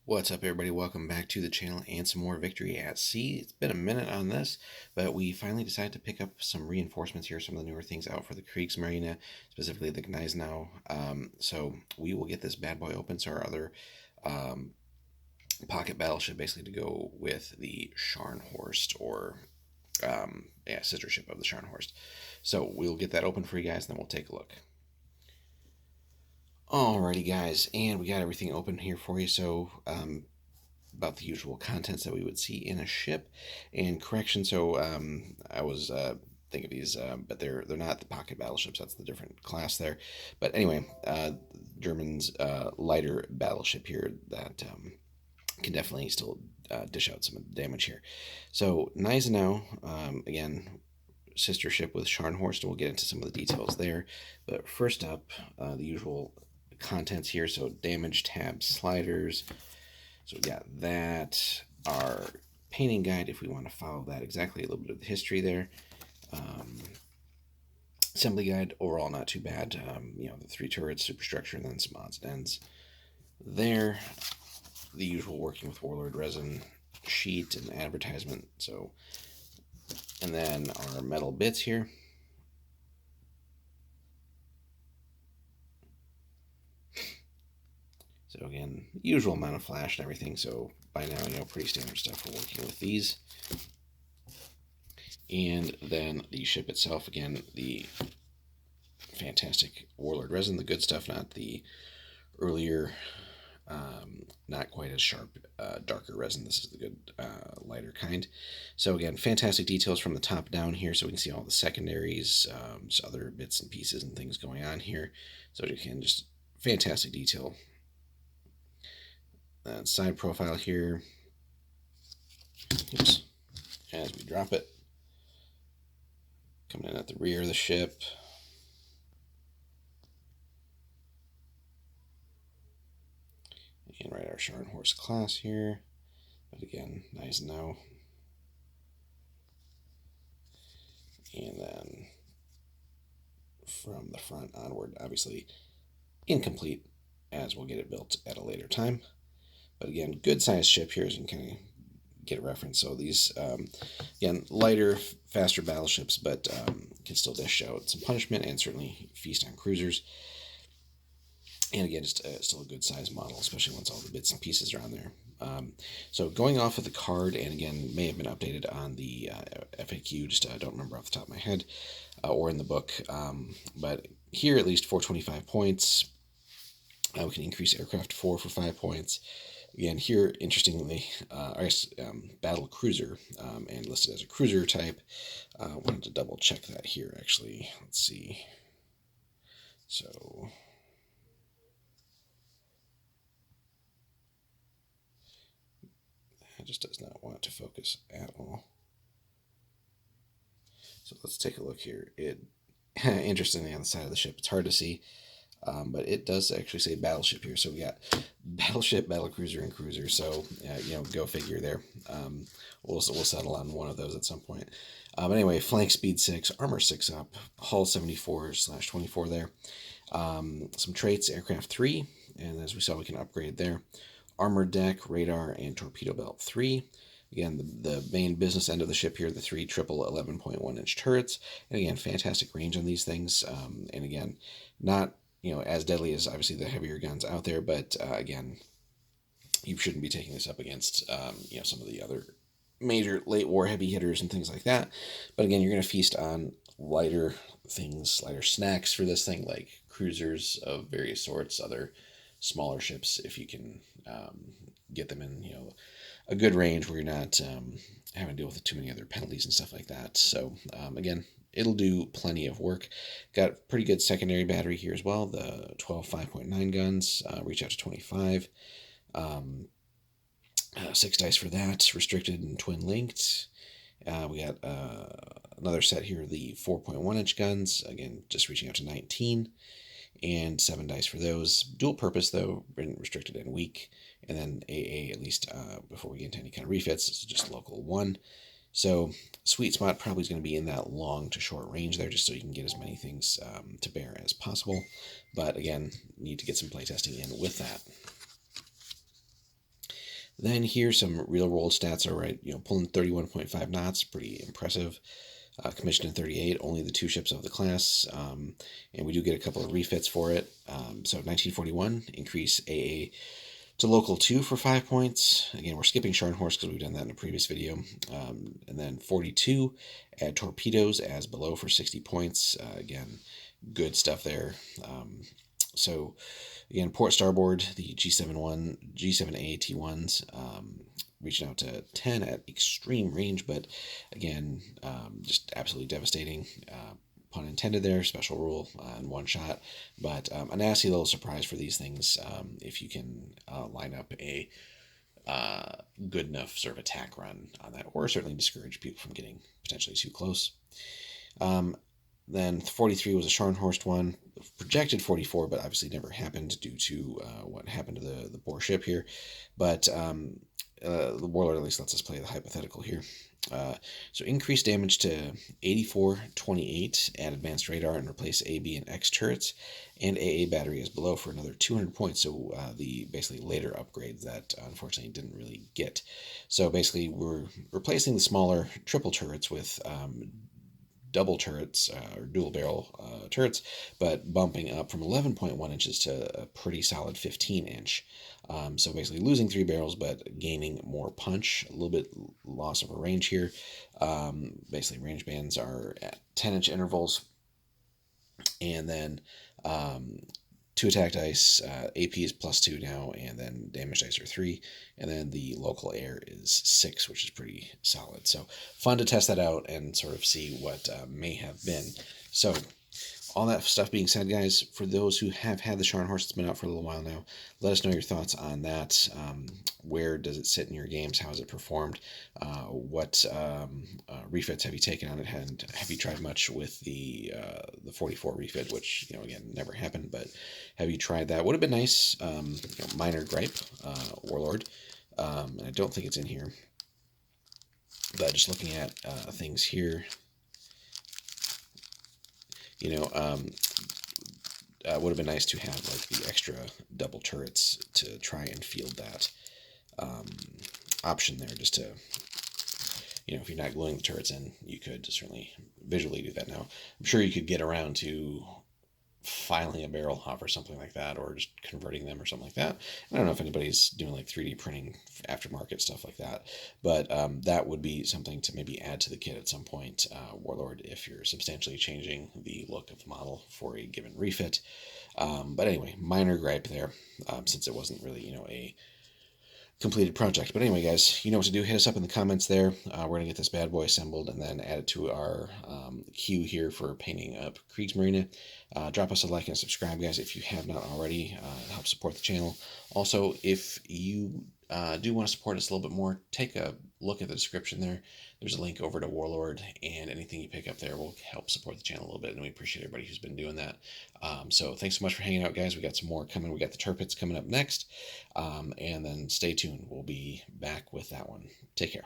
What's up, everybody? Welcome back to the channel and some more Victory at Sea. It's been a minute on this, but we finally decided to pick up some reinforcements here, some of the newer things out for the Kriegsmarine, specifically the Gneisenau. So we will get this bad boy open, so our other pocket battleship basically to go with the Scharnhorst, or sister ship of the Scharnhorst. So we'll get that open for you guys, and then we'll take a look. Alrighty, guys, and we got everything open here for you. So, about the usual contents that we would see in a ship. And correction, so I was thinking of these, but they're not the pocket battleships. That's the different class there. But anyway, German's lighter battleship here that can definitely still dish out some damage here. So Gneisenau, again, sister ship with Scharnhorst, and we'll get into some of the details there. But first up, the usual contents here. So damage tab sliders. So we got that. Our painting guide, if we want to follow that exactly, a little bit of the history there. Assembly guide, overall not too bad. The 3 turrets, superstructure, and then some odds and ends there. The usual working with Warlord resin sheet and advertisement. So, and then our metal bits here. So again, usual amount of flash and everything. So by now, pretty standard stuff for working with these. And then the ship itself, again, the fantastic Warlord resin, the good stuff, not the earlier, not quite as sharp, darker resin. This is the good, lighter kind. So again, fantastic details from the top down here, so we can see all the secondaries, just other bits and pieces and things going on here. So you can just fantastic detail. Side profile here. Oops. As we drop it, coming in at the rear of the ship. And right, our Scharnhorst class here. But again, Gneisenau. And then from the front onward, obviously incomplete, as we'll get it built at a later time. But again, good sized ship here, as you can kind of get a reference. So these, again, lighter, faster battleships, but can still dish out some punishment and certainly feast on cruisers. And again, just still a good size model, especially once all the bits and pieces are on there. So going off of the card, and again, may have been updated on the FAQ, just I don't remember off the top of my head, or in the book. But here, at least 425 points. We can increase aircraft 4 for 5 points. Again, here, interestingly, battle cruiser, and listed as a cruiser type. Wanted to double check that here, actually. Let's see. So it just does not want to focus at all. So let's take a look here. Interestingly, on the side of the ship, it's hard to see. But it does actually say battleship here. So we got battleship, battlecruiser, and cruiser. So, go figure there. We'll settle on one of those at some point. But anyway, flank speed 6, armor 6 up, hull 74/24 there. Some traits, aircraft 3, and as we saw, we can upgrade there. Armor deck, radar, and torpedo belt 3. Again, the main business end of the ship here, the 3 triple 11.1-inch turrets. And again, fantastic range on these things. And again, not as deadly as obviously the heavier guns out there, but again, you shouldn't be taking this up against some of the other major late war heavy hitters and things like that. But again, you're going to feast on lighter things, lighter snacks for this thing, like cruisers of various sorts, other smaller ships, if you can get them in a good range where you're not having to deal with too many other penalties and stuff like that. So again, it'll do plenty of work. Got pretty good secondary battery here as well. The 12 5.9 guns reach out to 25. 6 dice for that, restricted and twin linked. We got another set here, the 4.1-inch guns, again, just reaching out to 19. And 7 dice for those. Dual purpose, though, restricted and weak. And then AA, at least before we get into any kind of refits, this is just local 1. So sweet spot probably is going to be in that long to short range there, just so you can get as many things to bear as possible. But again, need to get some playtesting in with that. Then here's some real world stats. All right, pulling 31.5 knots, pretty impressive. Commissioned in 38, only the 2 ships of the class, and we do get a couple of refits for it. So 1941, increase AA to local 2 for 5 points. Again, we're skipping Scharnhorst because we've done that in a previous video. And then 42, add torpedoes as below for 60 points. Again, good stuff there. So again, port starboard, the G7A T1s, reaching out to 10 at extreme range, but again, just absolutely devastating. Pun intended there, special rule in one shot. But a nasty little surprise for these things if you can line up a good enough sort of attack run on that, or certainly discourage people from getting potentially too close. Then 43 was a Scharnhorst one, projected 44, but obviously never happened due to what happened to the Boer ship here. But the Warlord at least lets us play the hypothetical here. So increase damage to 84-28, add advanced radar and replace A, B, and X turrets, and AA battery is below for another 200 points. So the basically later upgrades that unfortunately didn't really get. So basically we're replacing the smaller triple turrets with double turrets or dual barrel turrets, but bumping up from 11.1 inches to a pretty solid 15 inch. So basically losing 3 barrels, but gaining more punch. A little bit loss of a range here. Basically range bands are at 10-inch intervals. And then 2 attack dice, AP is +2 now, and then damage dice are 3, and then the local air is 6, which is pretty solid. So fun to test that out and sort of see what may have been. So all that stuff being said, guys, for those who have had the Scharnhorst, it's been out for a little while now, let us know your thoughts on that. Where does it sit in your games? How has it performed? What refits have you taken on it? And have you tried much with the 44 refit, which, again, never happened, but have you tried that? Would have been nice. Minor gripe, Warlord. And I don't think it's in here. But just looking at things here, would have been nice to have like the extra double turrets to try and field that option there, just to, if you're not gluing the turrets in, you could certainly visually do that. Now, I'm sure you could get around to filing a barrel off or something like that, or just converting them or something like that. I don't know if anybody's doing like 3D printing aftermarket stuff like that, but that would be something to maybe add to the kit at some point, Warlord, if you're substantially changing the look of the model for a given refit. But anyway, minor gripe there, since it wasn't really, a completed project. But anyway, guys, you know what to do. Hit us up in the comments there. We're going to get this bad boy assembled and then add it to our queue here for painting up Kriegsmarine. Drop us a like and subscribe, guys, if you have not already. Help support the channel. Also, if you do want to support us a little bit more, take a look at the description there. There's a link over to Warlord, and anything you pick up there will help support the channel a little bit, and we appreciate everybody who's been doing that. So thanks so much for hanging out, guys. We got some more coming. We got the Turpits coming up next, and then stay tuned. We'll be back with that one. Take care.